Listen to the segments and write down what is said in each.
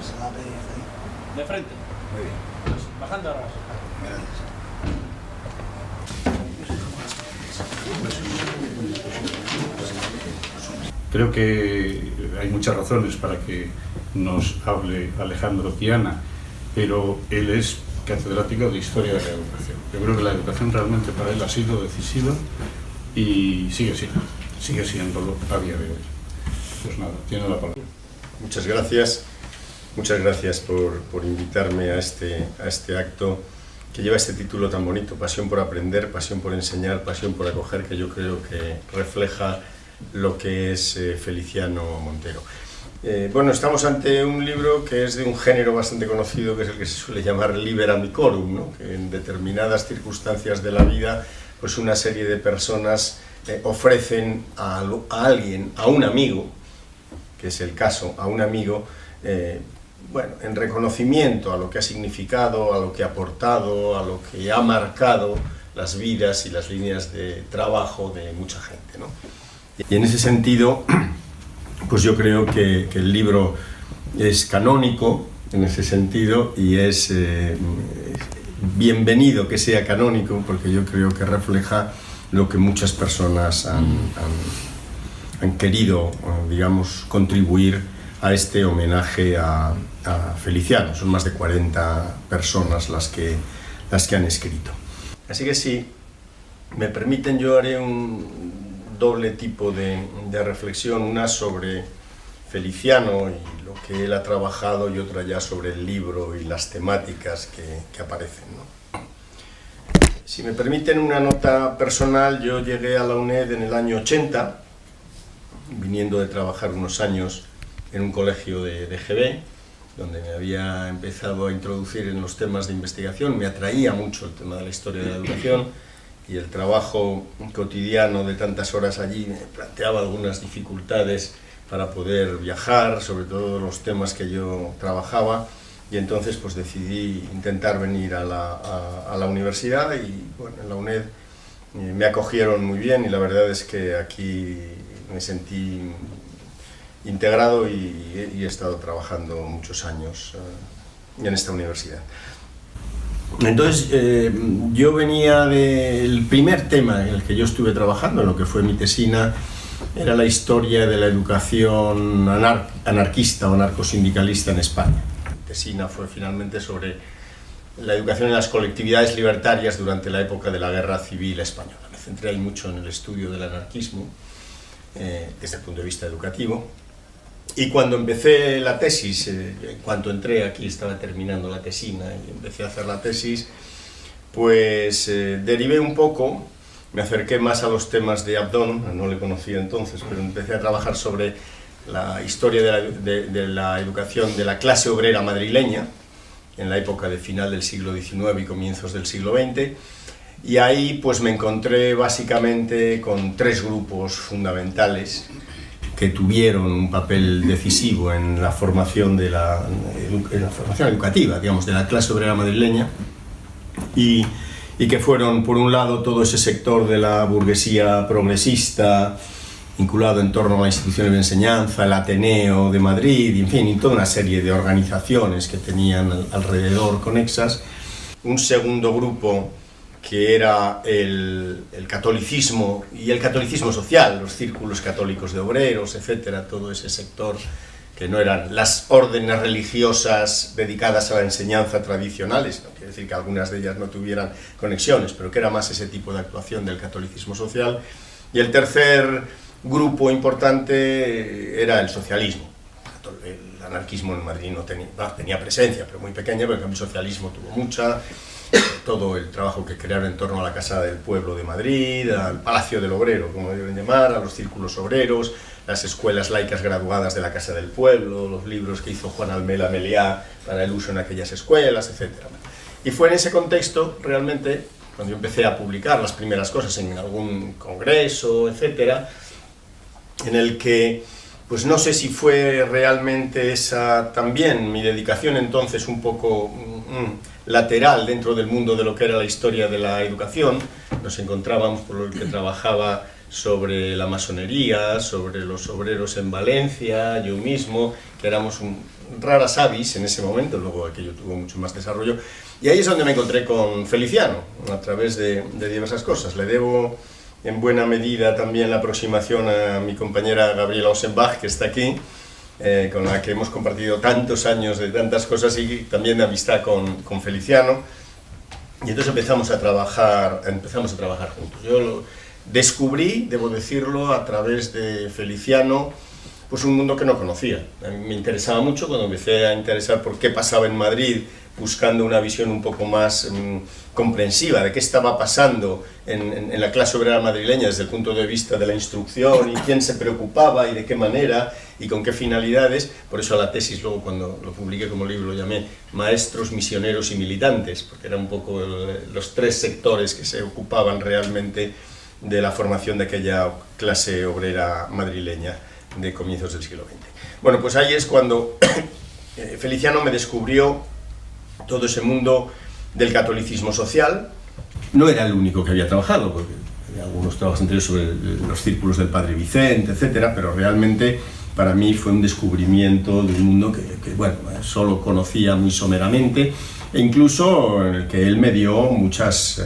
se la ve ahí. De frente. Muy bien. Pues, bajando ahora. Gracias. Creo que hay muchas razones para que nos hable Alejandro Tiana, pero él es catedrático de Historia de la Educación. Yo creo que la educación realmente para él ha sido decisiva y sigue siéndolo a día de hoy. Pues nada, tiene la palabra. Muchas gracias por invitarme a este acto que lleva este título tan bonito, Pasión por aprender, pasión por enseñar, pasión por acoger, que yo creo que refleja lo que es Feliciano Montero. Bueno, estamos ante un libro que es de un género bastante conocido, que es el que se suele llamar Liber Amicorum, ¿no? Que en determinadas circunstancias de la vida, pues una serie de personas ofrecen a alguien, a un amigo, que es el caso, a un amigo, bueno, en reconocimiento a lo que ha significado, a lo que ha aportado, a lo que ha marcado las vidas y las líneas de trabajo de mucha gente, ¿no? Y en ese sentido, pues yo creo que el libro es canónico en ese sentido y es bienvenido que sea canónico, porque yo creo que refleja lo que muchas personas han querido, digamos, contribuir a este homenaje a Feliciano. Son más de 40 personas las que han escrito. Así que si me permiten, yo haré un doble tipo de reflexión, una sobre Feliciano y lo que él ha trabajado y otra ya sobre el libro y las temáticas que aparecen, ¿no? Si me permiten una nota personal, yo llegué a la UNED en el año 80, viniendo de trabajar unos años en un colegio de GB, donde me había empezado a introducir en los temas de investigación. Me atraía mucho el tema de la historia de la educación y el trabajo cotidiano de tantas horas allí me planteaba algunas dificultades para poder viajar, sobre todo los temas que yo trabajaba, y entonces pues decidí intentar venir a la universidad y bueno, en la UNED me acogieron muy bien y la verdad es que aquí me sentí integrado y he estado trabajando muchos años en esta universidad. Entonces, yo venía del primer tema en el que yo estuve trabajando, en lo que fue mi tesina, era la historia de la educación anarquista o anarcosindicalista en España. Mi tesina fue finalmente sobre la educación en las colectividades libertarias durante la época de la Guerra Civil Española. Me centré ahí mucho en el estudio del anarquismo, desde el punto de vista educativo. Y cuando empecé la tesis, en cuanto entré aquí estaba terminando la tesina y empecé a hacer la tesis, pues derivé un poco, me acerqué más a los temas de Abdón, no le conocía entonces, pero empecé a trabajar sobre la historia de la educación de la clase obrera madrileña, en la época de final del siglo XIX y comienzos del siglo XX, y ahí pues me encontré básicamente con tres grupos fundamentales que tuvieron un papel decisivo en la formación formación educativa, digamos, de la clase obrera madrileña y que fueron, por un lado, todo ese sector de la burguesía progresista vinculado en torno a las instituciones de enseñanza, el Ateneo de Madrid, y, en fin, y toda una serie de organizaciones que tenían alrededor conexas. Un segundo grupo que era el catolicismo y el catolicismo social, los círculos católicos de obreros, etcétera, todo ese sector que no eran las órdenes religiosas dedicadas a la enseñanza tradicionales, no quiere decir que algunas de ellas no tuvieran conexiones, pero que era más ese tipo de actuación del catolicismo social. Y el tercer grupo importante era el socialismo. El anarquismo en Madrid no tenía presencia, pero muy pequeña, pero en cambio el socialismo tuvo mucha. Todo el trabajo que crearon en torno a la Casa del Pueblo de Madrid, al Palacio del Obrero, como deben llamar, a los círculos obreros, las escuelas laicas graduadas de la Casa del Pueblo, los libros que hizo Juan Almela Meliá para el uso en aquellas escuelas, etc. Y fue en ese contexto, realmente, cuando yo empecé a publicar las primeras cosas en algún congreso, etc., en el que, pues no sé si fue realmente esa también mi dedicación entonces un poco lateral dentro del mundo de lo que era la historia de la educación. Nos encontrábamos, por lo que trabajaba sobre la masonería, sobre los obreros en Valencia, yo mismo, que éramos raras avis en ese momento, luego aquello tuvo mucho más desarrollo, y ahí es donde me encontré con Feliciano, a través de diversas cosas. Le debo en buena medida también la aproximación a mi compañera Gabriela Osenbach, que está aquí, con la que hemos compartido tantos años de tantas cosas, y también de amistad con Feliciano, y entonces empezamos a trabajar juntos. Yo lo descubrí, debo decirlo, a través de Feliciano, pues un mundo que no conocía. A mí me interesaba mucho cuando empecé a interesar por qué pasaba en Madrid, buscando una visión un poco más comprensiva de qué estaba pasando en la clase obrera madrileña desde el punto de vista de la instrucción, y quién se preocupaba y de qué manera y con qué finalidades. Por eso a la tesis, luego cuando lo publiqué como libro, lo llamé Maestros, Misioneros y Militantes, porque eran un poco los tres sectores que se ocupaban realmente de la formación de aquella clase obrera madrileña de comienzos del siglo XX. Bueno, pues ahí es cuando Feliciano me descubrió todo ese mundo del catolicismo social. No era el único que había trabajado, porque había algunos trabajos anteriores sobre los círculos del Padre Vicente, etcétera, pero realmente para mí fue un descubrimiento de un mundo que bueno, solo conocía muy someramente, e incluso en el que él me dio muchas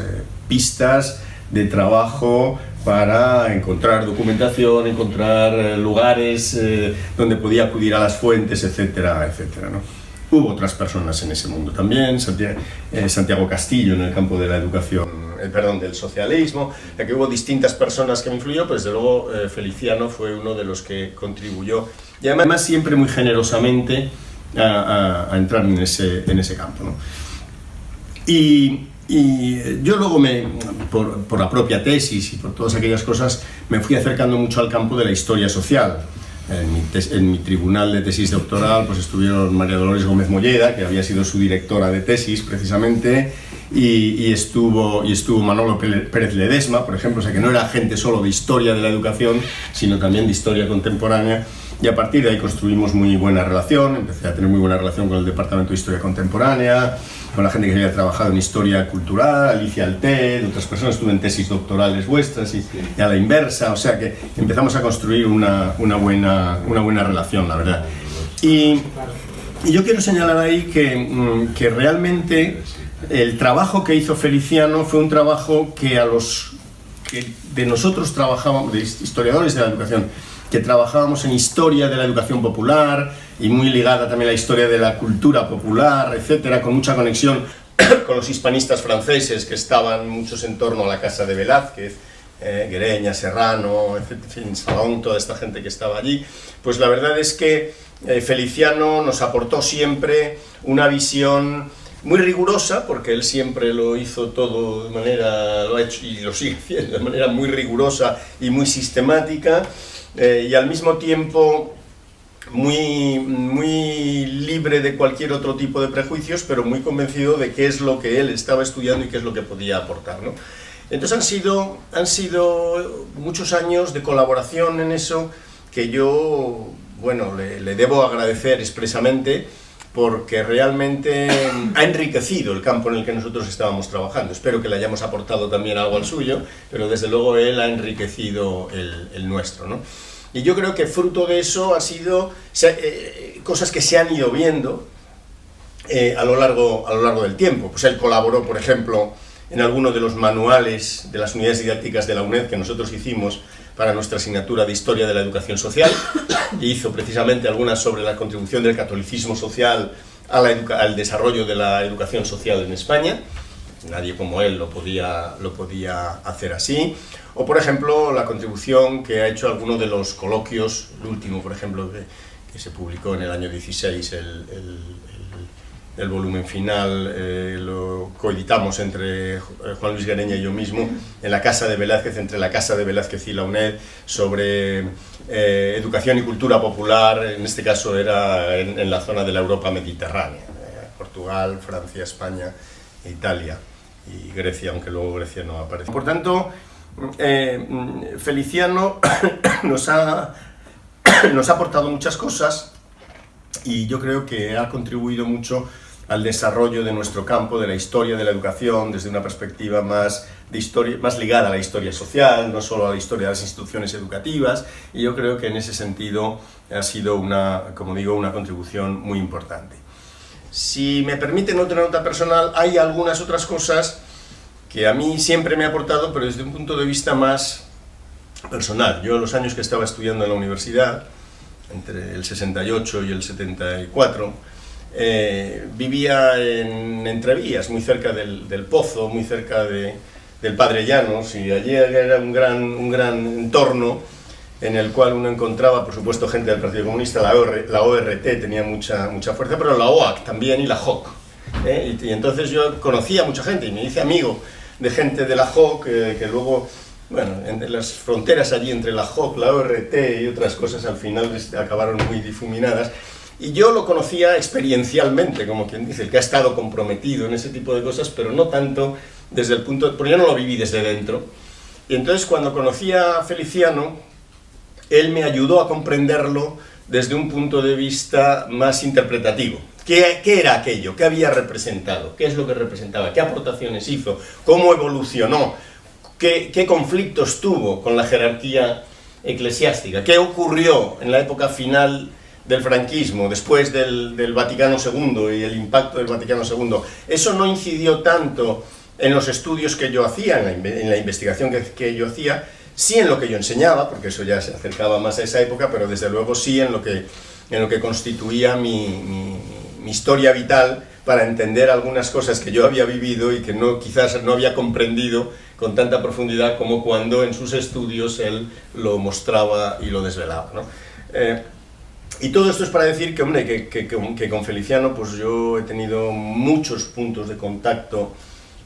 pistas de trabajo para encontrar documentación, encontrar lugares donde podía acudir a las fuentes, etcétera, etcétera, ¿no? Hubo otras personas en ese mundo también, Santiago Castillo en el campo de la educación, del socialismo, ya que hubo distintas personas que me influyó, pues desde luego Feliciano fue uno de los que contribuyó, y además siempre muy generosamente a entrar en ese campo, ¿no? Y yo luego, por la propia tesis y por todas aquellas cosas, me fui acercando mucho al campo de la historia social. En mi tribunal de tesis doctoral pues estuvieron María Dolores Gómez Molleda, que había sido su directora de tesis precisamente, y estuvo Manolo Pérez Ledesma, por ejemplo, o sea que no era gente solo de historia de la educación, sino también de historia contemporánea, y a partir de ahí construimos muy buena relación. Empecé a tener muy buena relación con el Departamento de Historia Contemporánea, con la gente que había trabajado en historia cultural, Alicia Alted, otras personas. Estuve en tesis doctorales vuestras y a la inversa, o sea que empezamos a construir una buena relación, la verdad. Y yo quiero señalar ahí que realmente el trabajo que hizo Feliciano fue un trabajo que de nosotros trabajábamos, de historiadores de la educación, que trabajábamos en historia de la educación popular y muy ligada también a la historia de la cultura popular, etcétera, con mucha conexión con los hispanistas franceses que estaban muchos en torno a la casa de Velázquez, Guereña, Serrano, en Salón, toda esta gente que estaba allí. Pues la verdad es que Feliciano nos aportó siempre una visión muy rigurosa, porque él siempre lo hizo todo lo ha hecho y lo sigue haciendo de manera muy rigurosa y muy sistemática, y al mismo tiempo muy libre de cualquier otro tipo de prejuicios, pero muy convencido de qué es lo que él estaba estudiando y qué es lo que podía aportar, ¿no? Entonces han sido muchos años de colaboración en eso, que yo, bueno, le debo agradecer expresamente, porque realmente ha enriquecido el campo en el que nosotros estábamos trabajando. Espero que le hayamos aportado también algo al suyo, pero desde luego él ha enriquecido el nuestro, ¿no? Y yo creo que fruto de eso ha sido cosas que se han ido viendo a lo largo del tiempo. Pues él colaboró, por ejemplo, en alguno de los manuales de las unidades didácticas de la UNED que nosotros hicimos para nuestra asignatura de Historia de la Educación Social, e hizo precisamente algunas sobre la contribución del catolicismo social al desarrollo de la educación social en España. Nadie como él lo podía hacer así. O, por ejemplo, la contribución que ha hecho alguno de los coloquios, el último, por ejemplo, que se publicó en el año 16, el volumen final, lo coeditamos entre Juan Luis Guereña y yo mismo, en la Casa de Velázquez, entre la Casa de Velázquez y la UNED, sobre educación y cultura popular. En este caso era en la zona de la Europa mediterránea, Portugal, Francia, España, Italia y Grecia, aunque luego Grecia no aparece. Por tanto, Feliciano nos ha aportado muchas cosas, y yo creo que ha contribuido mucho al desarrollo de nuestro campo, de la historia de la educación, desde una perspectiva más ligada a la historia social, no solo a la historia de las instituciones educativas, y yo creo que en ese sentido ha sido como digo, una contribución muy importante. Si me permiten otra nota personal, hay algunas otras cosas que a mí siempre me ha aportado, pero desde un punto de vista más personal. Yo, los años que estaba estudiando en la universidad, entre el 68 y el 74, vivía en Entrevías, muy cerca del Pozo, muy cerca del Padre Llanos, y allí era un gran entorno en el cual uno encontraba, por supuesto, gente del Partido Comunista. La ORT tenía mucha fuerza, pero la OAC también, y la JOC. Y entonces yo conocía a mucha gente y me hice amigo de gente de la JOC, que luego, bueno, en las fronteras allí entre la JOC, la ORT y otras cosas, al final acabaron muy difuminadas. Y yo lo conocía experiencialmente, como quien dice, el que ha estado comprometido en ese tipo de cosas, pero no tanto desde el punto... porque yo no lo viví desde dentro. Y entonces, cuando conocí a Feliciano, él me ayudó a comprenderlo desde un punto de vista más interpretativo. ¿Qué era aquello? ¿Qué había representado? ¿Qué es lo que representaba? ¿Qué aportaciones hizo? ¿Cómo evolucionó? ¿Qué conflictos tuvo con la jerarquía eclesiástica? ¿Qué ocurrió en la época final del franquismo, después del Vaticano II y el impacto del Vaticano II? Eso no incidió tanto en los estudios que yo hacía, en la investigación que yo hacía, sí en lo que yo enseñaba, porque eso ya se acercaba más a esa época, pero desde luego sí en lo que constituía mi historia vital, para entender algunas cosas que yo había vivido y que quizás no había comprendido con tanta profundidad como cuando en sus estudios él lo mostraba y lo desvelaba, ¿no? Y todo esto es para decir que, hombre, que con Feliciano pues yo he tenido muchos puntos de contacto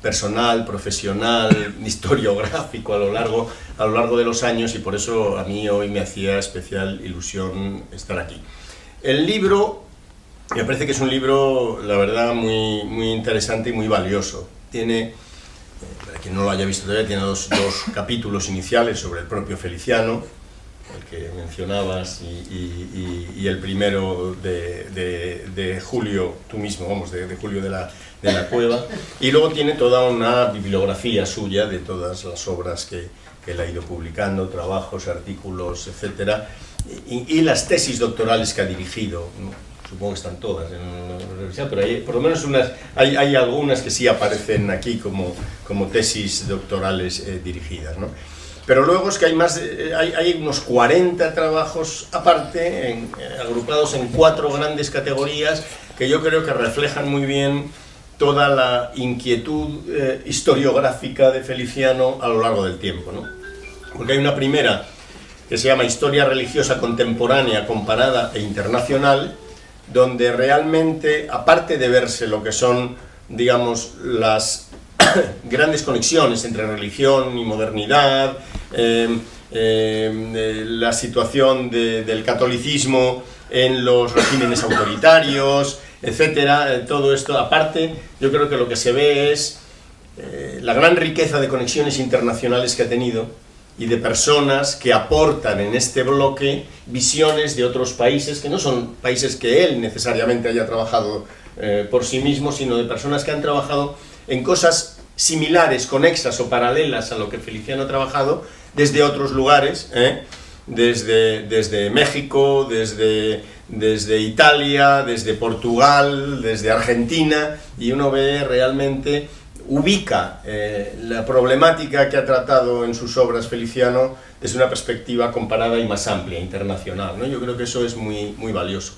personal, profesional, historiográfico a lo largo de los años, y por eso a mí hoy me hacía especial ilusión estar aquí. El libro me parece que es un libro, la verdad, muy interesante y muy valioso. Tiene, para quien no lo haya visto todavía, tiene dos capítulos iniciales sobre el propio Feliciano, el que mencionabas, y el primero de Julio, tú mismo, vamos, de Julio de la Cueva, y luego tiene toda una bibliografía suya de todas las obras que él ha ido publicando, trabajos, artículos, etcétera, y las tesis doctorales que ha dirigido, ¿no? Supongo que están todas en la universidad, pero hay, por lo menos hay algunas que sí aparecen aquí como tesis doctorales dirigidas, ¿no? Pero luego es que hay unos 40 trabajos aparte, agrupados en 4 grandes categorías, que yo creo que reflejan muy bien toda la inquietud historiográfica de Feliciano a lo largo del tiempo, ¿no? Porque hay una primera que se llama Historia religiosa contemporánea, comparada e internacional, donde realmente, aparte de verse lo que son, digamos, las grandes conexiones entre religión y modernidad, la situación del catolicismo en los regímenes autoritarios, etcétera, todo esto, aparte, yo creo que lo que se ve es la gran riqueza de conexiones internacionales que ha tenido, y de personas que aportan en este bloque visiones de otros países, que no son países que él necesariamente haya trabajado por sí mismo, sino de personas que han trabajado en cosas similares, conexas o paralelas a lo que Feliciano ha trabajado desde otros lugares, desde México, desde Italia, desde Portugal, desde Argentina, y uno ve realmente, ubica la problemática que ha tratado en sus obras Feliciano desde una perspectiva comparada y más amplia, internacional, ¿no? Yo creo que eso es muy valioso.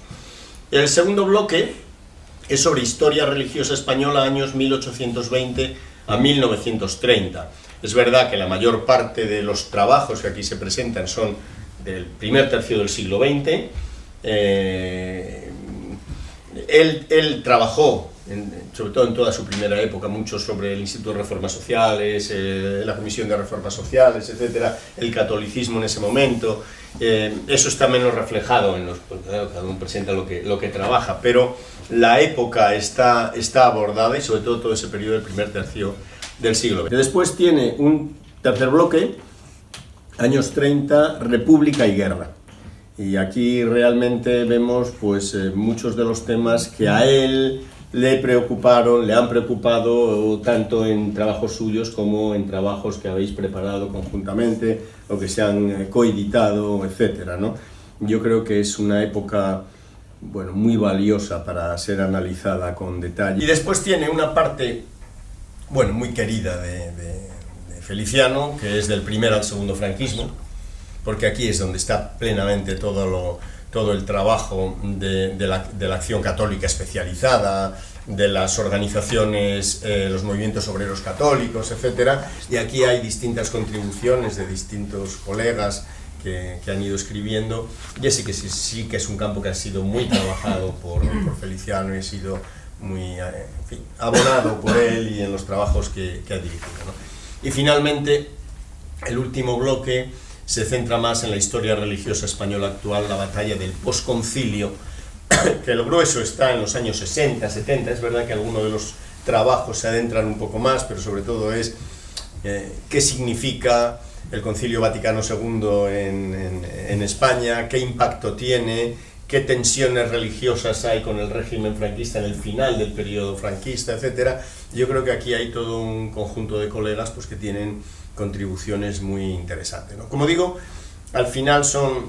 El segundo bloque es sobre historia religiosa española, años 1820 a 1930. Es verdad que la mayor parte de los trabajos que aquí se presentan son del primer tercio del siglo XX. Él trabajó, sobre todo en toda su primera época, mucho sobre el Instituto de Reformas Sociales, la Comisión de Reformas Sociales, etcétera, el catolicismo en ese momento. Eso está menos reflejado en cada uno presenta lo que trabaja, pero la época está abordada, y sobre todo ese periodo del primer tercio del siglo XX. Después tiene un tercer bloque, años 30, República y Guerra. Y aquí realmente vemos pues muchos de los temas que a él le han preocupado tanto en trabajos suyos como en trabajos que habéis preparado conjuntamente o que se han coeditado, etcétera, ¿no? Yo creo que es una época, bueno, muy valiosa para ser analizada con detalle. Y después tiene una parte, bueno, muy querida de Feliciano, que es del primer al segundo franquismo, porque aquí es donde está plenamente todo el trabajo de la acción católica especializada, de las organizaciones, los movimientos obreros católicos, etc. Y aquí hay distintas contribuciones de distintos colegas que han ido escribiendo, y ese que sí que es un campo que ha sido muy trabajado por Feliciano y ha sido muy, en fin, abonado por él y en los trabajos que ha dirigido, ¿no? Y finalmente, el último bloque se centra más en la historia religiosa española actual, la batalla del posconcilio, que lo grueso está en los años 60, 70, es verdad que algunos de los trabajos se adentran un poco más, pero sobre todo es qué significa el Concilio Vaticano II en España, qué impacto tiene, qué tensiones religiosas hay con el régimen franquista en el final del periodo franquista, etc. Yo creo que aquí hay todo un conjunto de colegas pues, que tienen contribuciones muy interesantes, ¿no? Como digo, al final son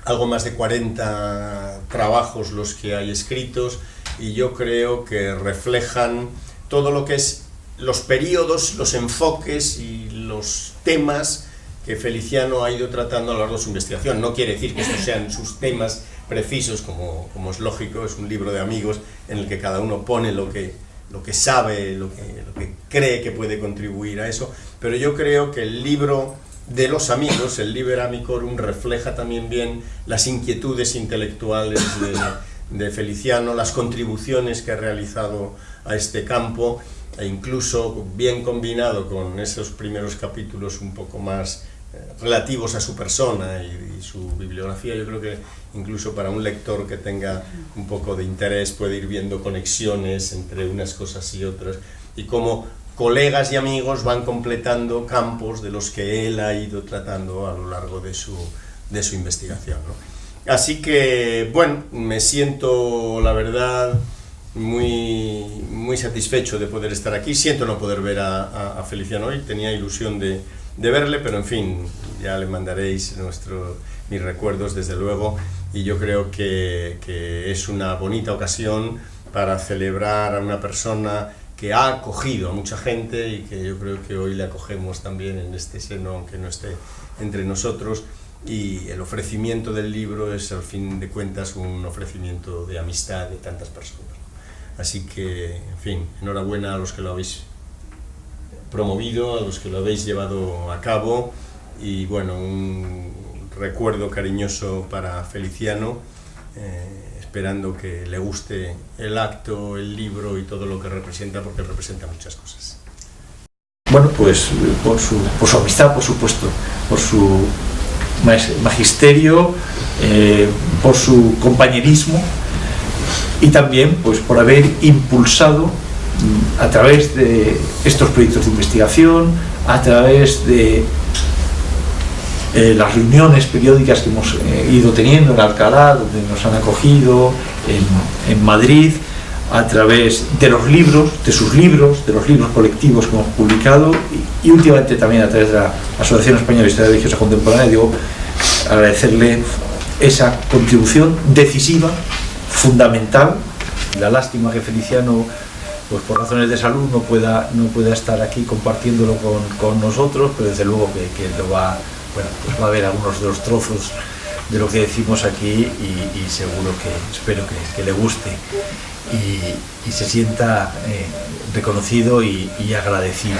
algo más de 40 trabajos los que hay escritos, y yo creo que reflejan todo lo que es los periodos, los enfoques y los temas que Feliciano ha ido tratando a lo largo de su investigación. No quiere decir que estos sean sus temas precisos, como es lógico, es un libro de amigos en el que cada uno pone lo que sabe, lo que cree que puede contribuir a eso, pero yo creo que el libro de los amigos, el Liber Amicorum, refleja también bien las inquietudes intelectuales de Feliciano, las contribuciones que ha realizado a este campo, e incluso bien combinado con esos primeros capítulos un poco más relativos a su persona y su bibliografía. Yo creo que incluso para un lector que tenga un poco de interés puede ir viendo conexiones entre unas cosas y otras, y cómo colegas y amigos van completando campos de los que él ha ido tratando a lo largo de su investigación, ¿no? Así que, bueno, me siento, la verdad, muy satisfecho de poder estar aquí. Siento no poder ver a Feliciano hoy, tenía ilusión de verle, pero en fin, ya le mandaréis mis recuerdos, desde luego, y yo creo que es una bonita ocasión para celebrar a una persona que ha acogido a mucha gente y que yo creo que hoy le acogemos también en este seno, aunque no esté entre nosotros, y el ofrecimiento del libro es, al fin de cuentas, un ofrecimiento de amistad de tantas personas. Así que, en fin, enhorabuena a los que lo habéis promovido, a los que lo habéis llevado a cabo, y bueno, un recuerdo cariñoso para Feliciano, esperando que le guste el acto, el libro y todo lo que representa, porque representa muchas cosas. Bueno, pues por su amistad, por supuesto, por su magisterio, por su compañerismo, y también pues por haber impulsado a través de estos proyectos de investigación, a través de las reuniones periódicas que hemos ido teniendo en Alcalá, donde nos han acogido, en Madrid, a través de los libros, de sus libros, de los libros colectivos que hemos publicado, y últimamente también a través de la Asociación Española de Historia Religiosa Contemporánea. Digo, agradecerle esa contribución decisiva, fundamental. La lástima que Feliciano, pues por razones de salud, no pueda estar aquí compartiéndolo con nosotros, pero desde luego que lo va, bueno, pues va a ver algunos de los trozos de lo que decimos aquí, y seguro que, espero que le guste y se sienta reconocido y agradecido.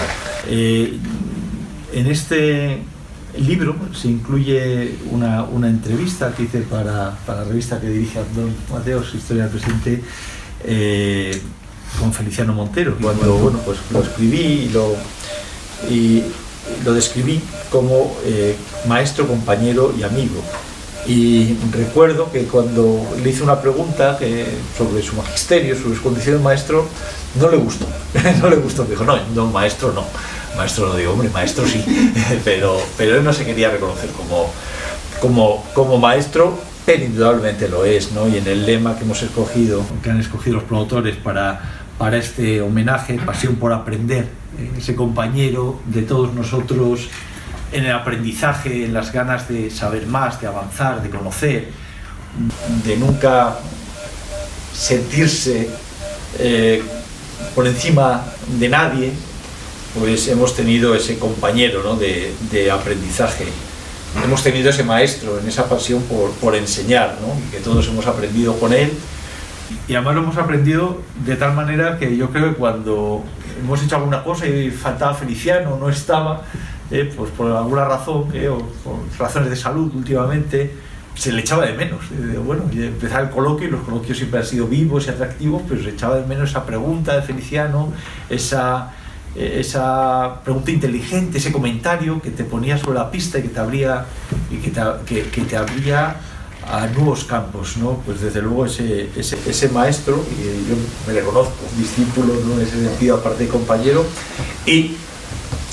En este libro se incluye una entrevista que hice para la revista que dirige Don Mateos, Historia del Presente, con Feliciano Montero, cuando bueno, pues lo escribí y lo describí como maestro, compañero y amigo. Y recuerdo que cuando le hice una pregunta sobre su magisterio, sobre su condición de maestro, no le gustó. No le gustó, dijo, no, maestro no. Maestro no, digo, hombre, maestro sí. Pero él no se quería reconocer como maestro, pero indudablemente lo es, ¿no? Y en el lema que hemos escogido, que han escogido los promotores para este homenaje, pasión por aprender, ese compañero de todos nosotros en el aprendizaje, en las ganas de saber más, de avanzar, de conocer, de nunca sentirse por encima de nadie, pues hemos tenido ese compañero, ¿no? de aprendizaje. Hemos tenido ese maestro en esa pasión por enseñar, ¿no? Y que todos hemos aprendido con él. Y además lo hemos aprendido de tal manera que yo creo que cuando hemos hecho alguna cosa y faltaba Feliciano, no estaba, pues por alguna razón, o por razones de salud últimamente, se le echaba de menos. Bueno, empezaba el coloquio y los coloquios siempre han sido vivos y atractivos, pero se echaba de menos esa pregunta de Feliciano, esa pregunta inteligente, ese comentario que te ponía sobre la pista y que te abría a nuevos campos, ¿no? Pues desde luego ese maestro, y yo me reconozco discípulo, ¿no? En ese sentido, aparte de compañero, y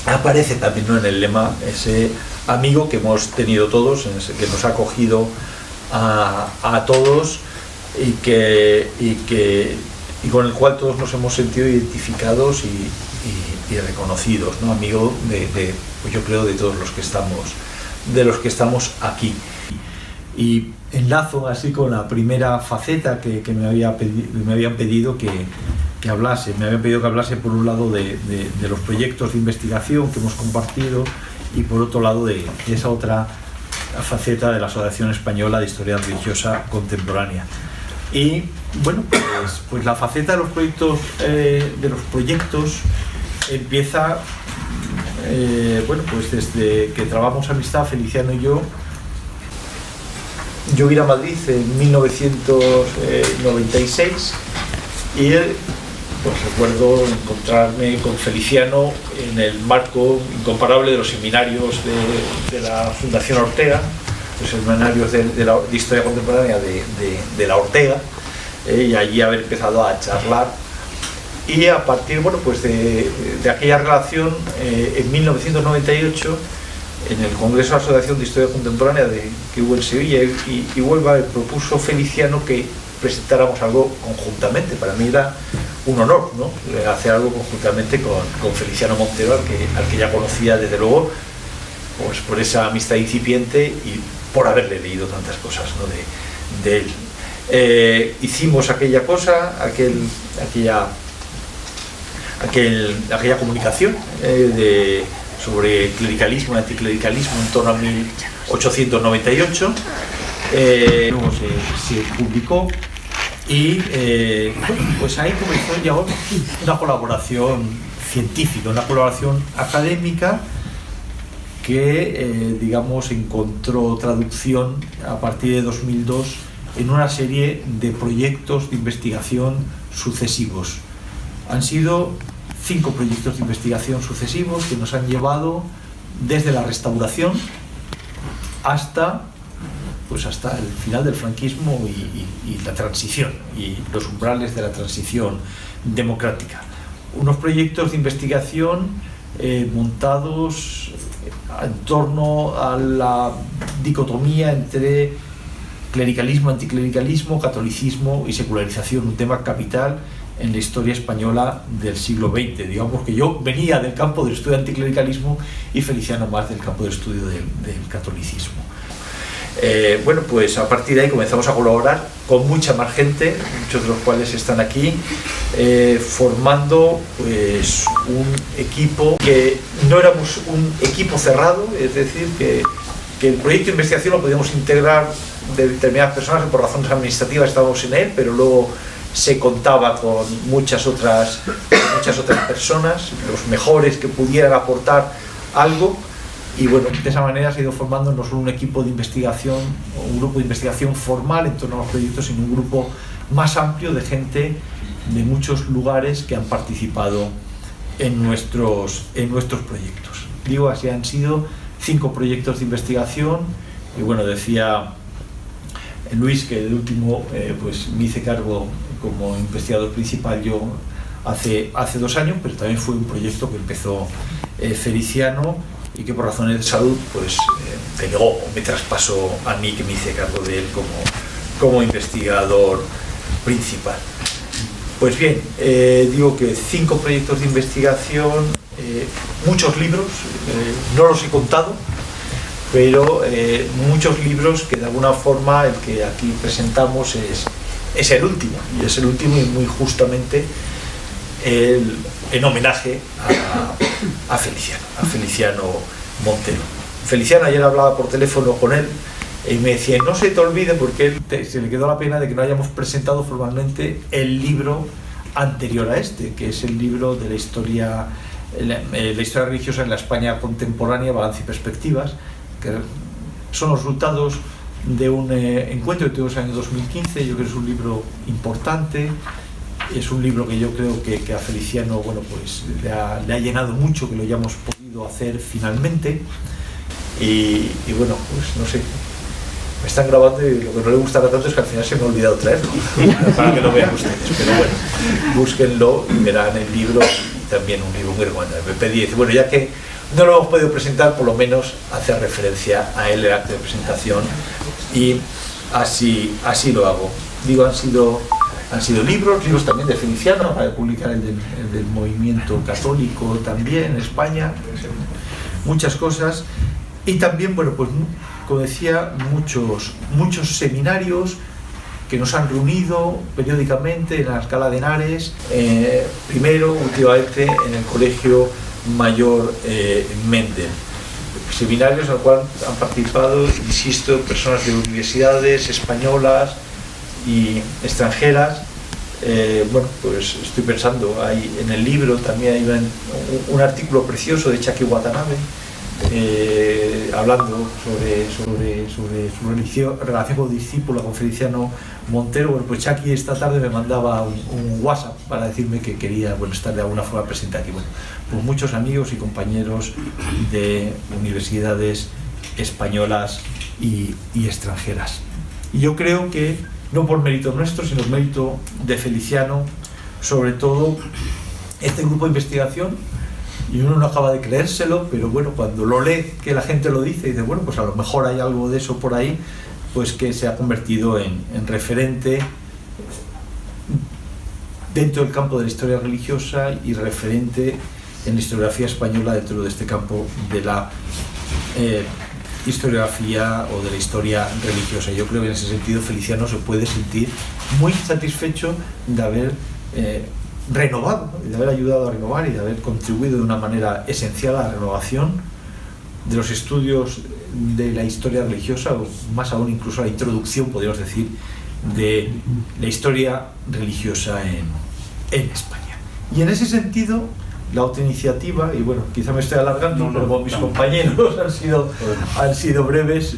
aparece también, ¿no? En el lema ese amigo que hemos tenido todos, que nos ha acogido a todos y con el cual todos nos hemos sentido identificados y reconocidos, ¿no? Amigo pues yo creo de todos los que estamos aquí. Y enlazo así con la primera faceta que me habían pedido que hablase. Me habían pedido que hablase por un lado de los proyectos de investigación que hemos compartido y por otro lado de esa otra faceta de la Asociación Española de Historia Religiosa Contemporánea. Y bueno, pues la faceta de los proyectos empieza pues desde que trabajamos amistad Feliciano y yo. Yo vine a Madrid en 1996 y pues recuerdo encontrarme con Feliciano en el marco incomparable de los seminarios de la Fundación Ortega, los seminarios de Historia Contemporánea de la Ortega, y allí haber empezado a charlar. Y a partir pues de aquella relación, en 1998, en el Congreso de la Asociación de Historia Contemporánea que hubo en Sevilla y Huelva, propuso Feliciano que presentáramos algo conjuntamente. Para mí era un honor, ¿no? Hacer algo conjuntamente con Feliciano Montero, al que ya conocía desde luego, pues por esa amistad incipiente y por haberle leído tantas cosas, ¿no? de él. Hicimos aquella cosa, aquella comunicación sobre clericalismo y anticlericalismo en torno a 1898. Luego se publicó y pues ahí comenzó ya una colaboración científica, una colaboración académica que digamos encontró traducción a partir de 2002 en una serie de proyectos de investigación sucesivos. Han sido 5 proyectos de investigación sucesivos que nos han llevado desde la restauración hasta el final del franquismo y la transición y los umbrales de la transición democrática. Unos proyectos de investigación montados en torno a la dicotomía entre clericalismo, anticlericalismo, catolicismo y secularización, un tema capital en la historia española del siglo XX. Digamos que yo venía del campo del estudio del anticlericalismo y Feliciano más del campo de estudio del catolicismo. Bueno, pues a partir de ahí comenzamos a colaborar con mucha más gente, muchos de los cuales están aquí, formando pues un equipo que no éramos un equipo cerrado, es decir, que el proyecto de investigación lo podíamos integrar de determinadas personas que por razones administrativas estábamos en él, pero luego se contaba con muchas otras personas, los mejores que pudieran aportar algo. Y bueno, de esa manera se ha ido formando no solo un equipo de investigación, o un grupo de investigación formal en torno a los proyectos, sino un grupo más amplio de gente de muchos lugares que han participado en nuestros proyectos. Digo, así han sido 5 proyectos de investigación, y bueno, decía Luis que el último pues me hice cargo como investigador principal yo hace 2 años, pero también fue un proyecto que empezó Feliciano. y que por razones de salud pues delegó o me traspasó a mí, que me hice cargo de él como investigador principal. Pues bien, digo que 5 proyectos de investigación, muchos libros, no los he contado, pero muchos libros que de alguna forma el que aquí presentamos es el último, y es el último y muy justamente en homenaje a Feliciano Montero. Feliciano, ayer hablaba por teléfono con él y me decía, no se te olvide, porque se le quedó la pena de que no hayamos presentado formalmente el libro anterior a este, que es el libro de la historia religiosa en la España contemporánea, balance y perspectivas, que son los resultados de un encuentro que tuvimos en el año 2015. Yo creo que es un libro importante, es un libro que yo creo que a Feliciano, bueno, pues le ha llenado mucho que lo hayamos podido hacer finalmente, y bueno, pues no sé, me están grabando y lo que no le gustará tanto es que al final se me ha olvidado traerlo para que lo vean ustedes, pero bueno, búsquenlo y verán el libro, y también un libro muy recomendable. Me pedí, dice, bueno, ya que no lo hemos podido presentar, por lo menos hacer referencia a él el acto de presentación, y así lo hago. Digo, han sido libros también de Feliciano, para publicar el del movimiento católico también en España, muchas cosas, y también, bueno, pues como decía, muchos seminarios que nos han reunido periódicamente en Alcalá de Henares, primero, últimamente en el Colegio Mayor Mendel. Seminarios en los cuales han participado, insisto, personas de universidades españolas y extranjeras. Bueno, pues estoy pensando, en el libro también hay un artículo precioso de Chaki Watanabe, hablando sobre su relación con discípulo, con Feliciano Montero. Bueno, pues Chaki esta tarde me mandaba un WhatsApp para decirme que quería, bueno, estar de alguna forma presente aquí. Bueno, pues muchos amigos y compañeros de universidades españolas y extranjeras. Y yo creo que, no por mérito nuestro, sino por mérito de Feliciano, sobre todo, este grupo de investigación, y uno no acaba de creérselo, pero bueno, cuando lo lee, que la gente lo dice, y dice, bueno, pues a lo mejor hay algo de eso por ahí, pues que se ha convertido en referente dentro del campo de la historia religiosa y referente en la historiografía española dentro de este campo de la historiografía o de la historia religiosa. Yo creo que en ese sentido Feliciano se puede sentir muy satisfecho de haber renovado, de haber ayudado a renovar y de haber contribuido de una manera esencial a la renovación de los estudios de la historia religiosa, o más aún incluso a la introducción, podríamos decir, de la historia religiosa en España. Y en ese sentido, la otra iniciativa, y bueno, quizá me estoy alargando, pero como mis compañeros han sido breves,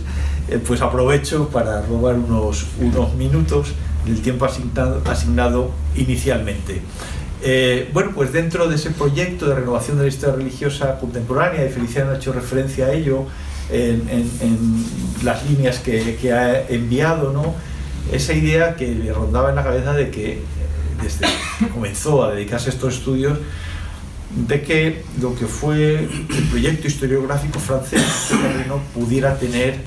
pues aprovecho para robar unos minutos del tiempo asignado inicialmente. Bueno, pues dentro de ese proyecto de renovación de la historia religiosa contemporánea, y Feliciano ha hecho referencia a ello en las líneas que ha enviado, ¿no? Esa idea que le rondaba en la cabeza de que desde que comenzó a dedicarse a estos estudios, de que lo que fue el proyecto historiográfico francés no pudiera tener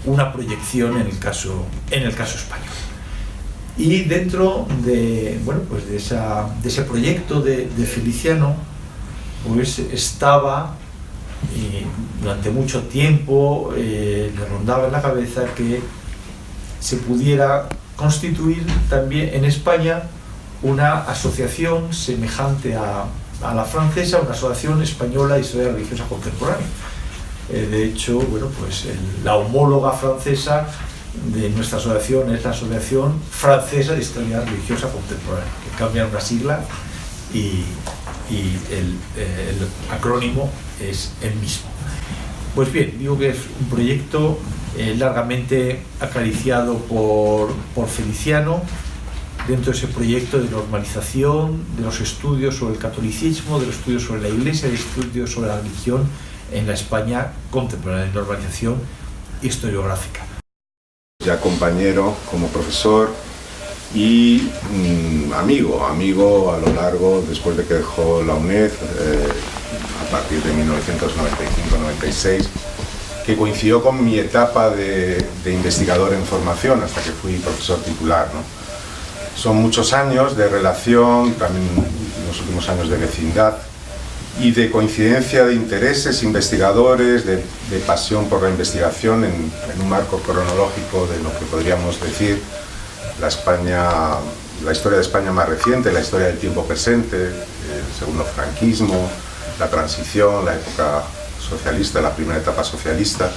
una proyección en el caso español. Y dentro de, bueno, pues de ese proyecto de Feliciano, pues estaba, durante mucho tiempo le rondaba en la cabeza que se pudiera constituir también en España una asociación semejante a la francesa, una asociación española de historia religiosa contemporánea. De hecho, bueno, pues la homóloga francesa de nuestra asociación es la Asociación Francesa de Historia Religiosa Contemporánea, que cambia una sigla y el acrónimo es el mismo. Pues bien, digo que es un proyecto largamente acariciado por Feliciano, dentro de ese proyecto de normalización de los estudios sobre el catolicismo, de los estudios sobre la Iglesia, de estudios sobre la religión en la España contemporánea, de normalización historiográfica. Ya compañero como profesor y amigo a lo largo, después de que dejó la UNED, partir de 1995-96, que coincidió con mi etapa de investigador en formación hasta que fui profesor titular, ¿no? Son muchos años de relación, también los últimos años de vecindad y de coincidencia de intereses investigadores, de pasión por la investigación en un marco cronológico de lo que podríamos decir la historia de España más reciente, la historia del tiempo presente, el segundo franquismo, la transición, la época socialista, la primera etapa socialista.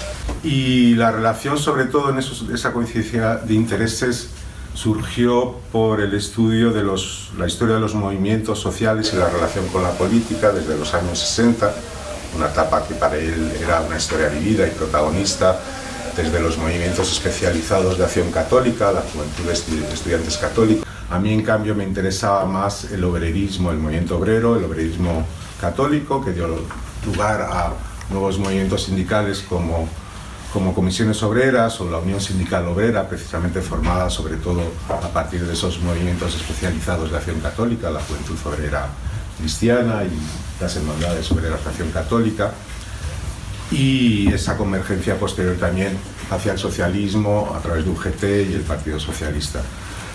Y la relación, sobre todo en esa coincidencia de intereses, surgió por el estudio de la historia de los movimientos sociales y la relación con la política desde los años 60, una etapa que para él era una historia vivida y protagonista desde los movimientos especializados de acción católica, la juventud de estudiantes católicos. A mí, en cambio, me interesaba más el obrerismo, el movimiento obrero, el obrerismo católico, que dio lugar a nuevos movimientos sindicales como comisiones obreras o la Unión Sindical Obrera, precisamente formada sobre todo a partir de esos movimientos especializados de acción católica, la Juventud Obrera Cristiana y las Hermandades Obreras de Acción Católica, y esa convergencia posterior también hacia el socialismo a través de UGT y el Partido Socialista.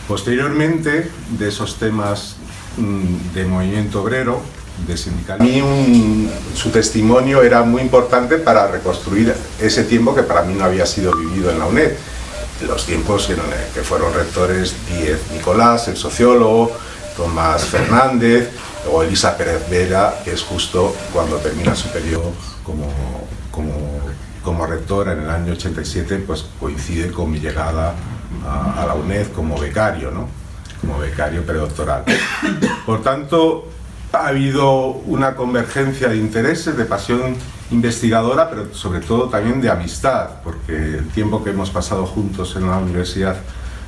Posteriormente, de esos temas de movimiento obrero, de sindicalismo, a mí su testimonio era muy importante para reconstruir ese tiempo que para mí no había sido vivido en la UNED. Los tiempos que fueron rectores Díez Nicolás, el sociólogo, Tomás Fernández, o Elisa Pérez Vera, que es justo cuando termina su periodo como rectora en el año 87, pues coincide con mi llegada a la UNED como becario, ¿no? Como becario predoctoral. Por tanto, ha habido una convergencia de intereses, de pasión investigadora, pero sobre todo también de amistad, porque el tiempo que hemos pasado juntos en la Universidad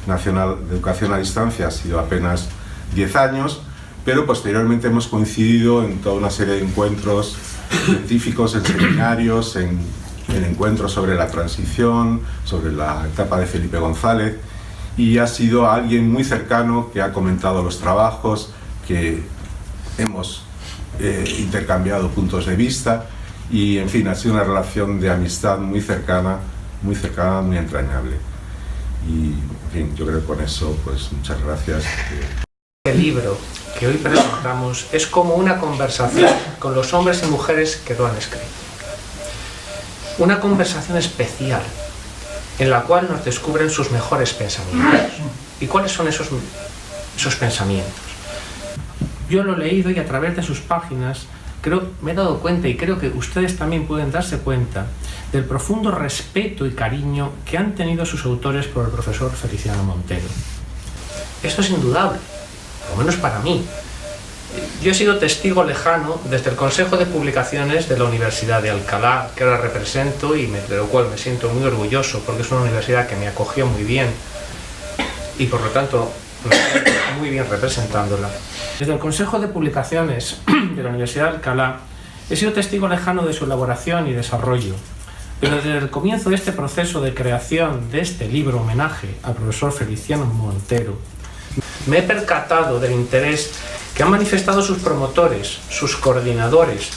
Nacional de Educación a Distancia ha sido apenas 10 años, pero posteriormente hemos coincidido en toda una serie de encuentros científicos, en seminarios, en encuentros sobre la transición, sobre la etapa de Felipe González, y ha sido alguien muy cercano que ha comentado los trabajos, que hemos intercambiado puntos de vista, y en fin, ha sido una relación de amistad muy cercana, muy entrañable. Y en fin, yo creo que con eso, pues muchas gracias. El libro que hoy presentamos es como una conversación con los hombres y mujeres que lo han escrito. Una conversación especial en la cual nos descubren sus mejores pensamientos. ¿Y cuáles son esos pensamientos? Yo lo he leído y a través de sus páginas me he dado cuenta, y creo que ustedes también pueden darse cuenta, del profundo respeto y cariño que han tenido sus autores por el profesor Feliciano Montero. Esto es indudable, por lo menos para mí. Yo he sido testigo lejano desde el Consejo de Publicaciones de la Universidad de Alcalá, que ahora represento y de lo cual me siento muy orgulloso, porque es una universidad que me acogió muy bien y por lo tanto me siento muy bien representándola. Desde el Consejo de Publicaciones de la Universidad de Alcalá he sido testigo lejano de su elaboración y desarrollo, pero desde el comienzo de este proceso de creación de este libro homenaje al profesor Feliciano Montero, me he percatado del interés que han manifestado sus promotores, sus coordinadores,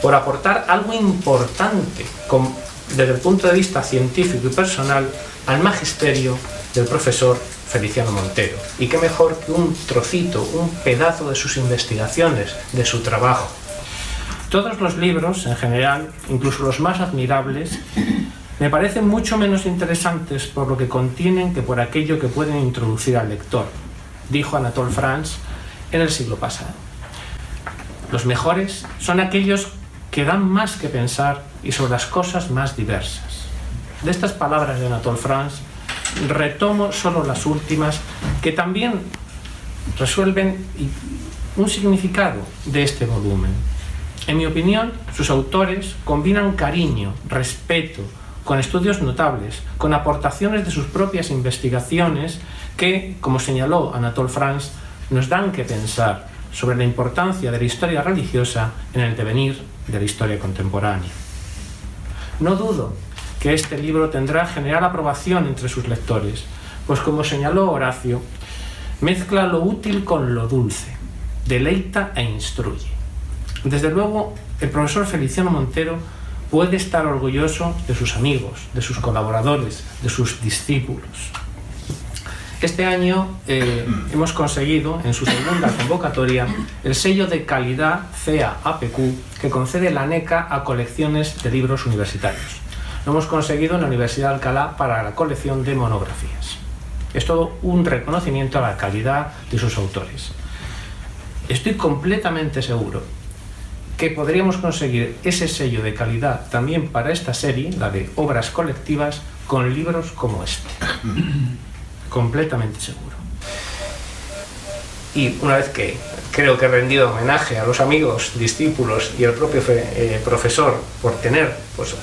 por aportar algo importante desde el punto de vista científico y personal al magisterio del profesor Feliciano Montero. Y qué mejor que un trocito, un pedazo de sus investigaciones, de su trabajo. Todos los libros, en general, incluso los más admirables, me parecen mucho menos interesantes por lo que contienen que por aquello que pueden introducir al lector, dijo Anatole France en el siglo pasado. Los mejores son aquellos que dan más que pensar y sobre las cosas más diversas. De estas palabras de Anatole France retomo solo las últimas, que también resuelven un significado de este volumen. En mi opinión, sus autores combinan cariño, respeto, con estudios notables, con aportaciones de sus propias investigaciones que, como señaló Anatole France, nos dan que pensar sobre la importancia de la historia religiosa en el devenir de la historia contemporánea. No dudo que este libro tendrá general aprobación entre sus lectores, pues como señaló Horacio, mezcla lo útil con lo dulce, deleita e instruye. Desde luego, el profesor Feliciano Montero puede estar orgulloso de sus amigos, de sus colaboradores, de sus discípulos. Este año hemos conseguido, en su segunda convocatoria, el sello de calidad CA-APQ que concede la ANECA a colecciones de libros universitarios. Lo hemos conseguido en la Universidad de Alcalá para la colección de monografías. Es todo un reconocimiento a la calidad de sus autores. Estoy completamente seguro que podríamos conseguir ese sello de calidad también para esta serie, la de obras colectivas, con libros como este. Completamente seguro. Y una vez que creo que he rendido homenaje a los amigos, discípulos y al propio profesor por tener, pues,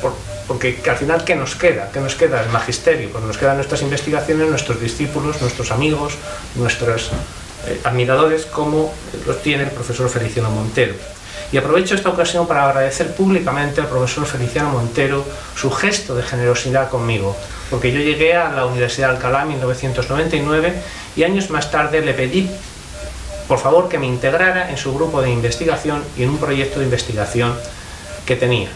porque al final ¿qué nos queda? ¿Qué nos queda? El magisterio, pues nos quedan nuestras investigaciones, nuestros discípulos, nuestros amigos, nuestros admiradores, como los tiene el profesor Feliciano Montero. Y aprovecho esta ocasión para agradecer públicamente al profesor Feliciano Montero su gesto de generosidad conmigo, porque yo llegué a la Universidad de Alcalá en 1999 y años más tarde le pedí por favor que me integrara en su grupo de investigación y en un proyecto de investigación que tenía.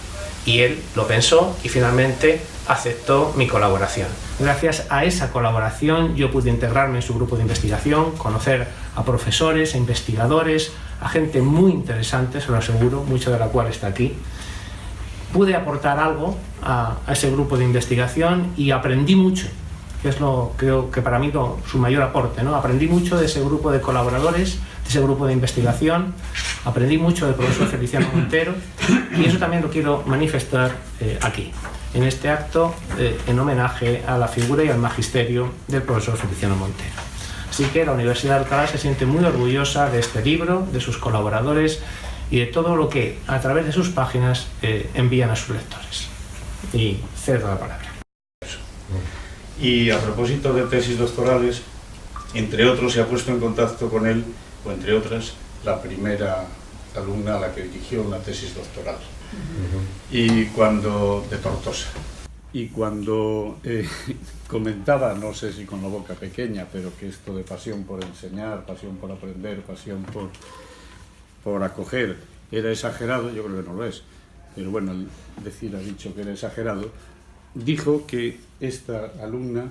Y él lo pensó y finalmente aceptó mi colaboración. Gracias a esa colaboración yo pude integrarme en su grupo de investigación, conocer a profesores, a investigadores, a gente muy interesante, se lo aseguro, mucha de la cual está aquí. Pude aportar algo a ese grupo de investigación y aprendí mucho, que es creo que para mí su mayor aporte, ¿no? Aprendí mucho de ese grupo de colaboradores, de ese grupo de investigación, aprendí mucho del profesor Feliciano Montero y eso también lo quiero manifestar aquí, en este acto en homenaje a la figura y al magisterio del profesor Feliciano Montero. Así que la Universidad de Alcalá se siente muy orgullosa de este libro, de sus colaboradores y de todo lo que a través de sus páginas envían a sus lectores. Y cedo la palabra. Y a propósito de tesis doctorales, entre otros se ha puesto en contacto con él, o entre otras, la primera alumna a la que dirigió una tesis doctoral, y cuando de Tortosa. Y cuando comentaba, no sé si con la boca pequeña, pero que esto de pasión por enseñar, pasión por aprender, pasión por acoger, era exagerado, yo creo que no lo es, pero bueno, al decir, ha dicho que era exagerado, dijo que esta alumna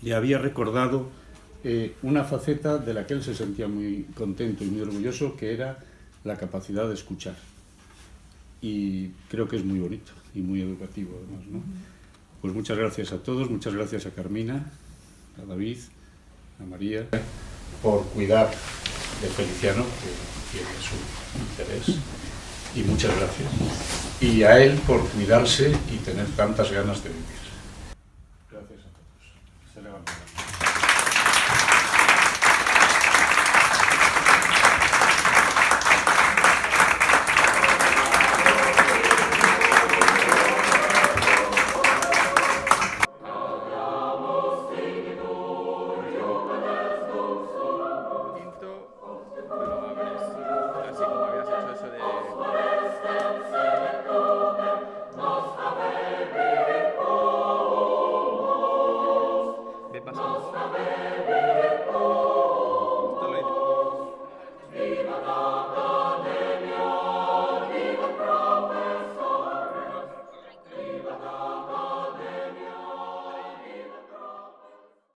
le había recordado una faceta de la que él se sentía muy contento y muy orgulloso, que era la capacidad de escuchar. Y creo que es muy bonito y muy educativo además, ¿no? Pues muchas gracias a todos, muchas gracias a Carmina, a David, a María, por cuidar de Feliciano, que tiene su interés, y muchas gracias. Y a él por cuidarse y tener tantas ganas de vivir. Gracias a todos. Se levanta. Ve pasando.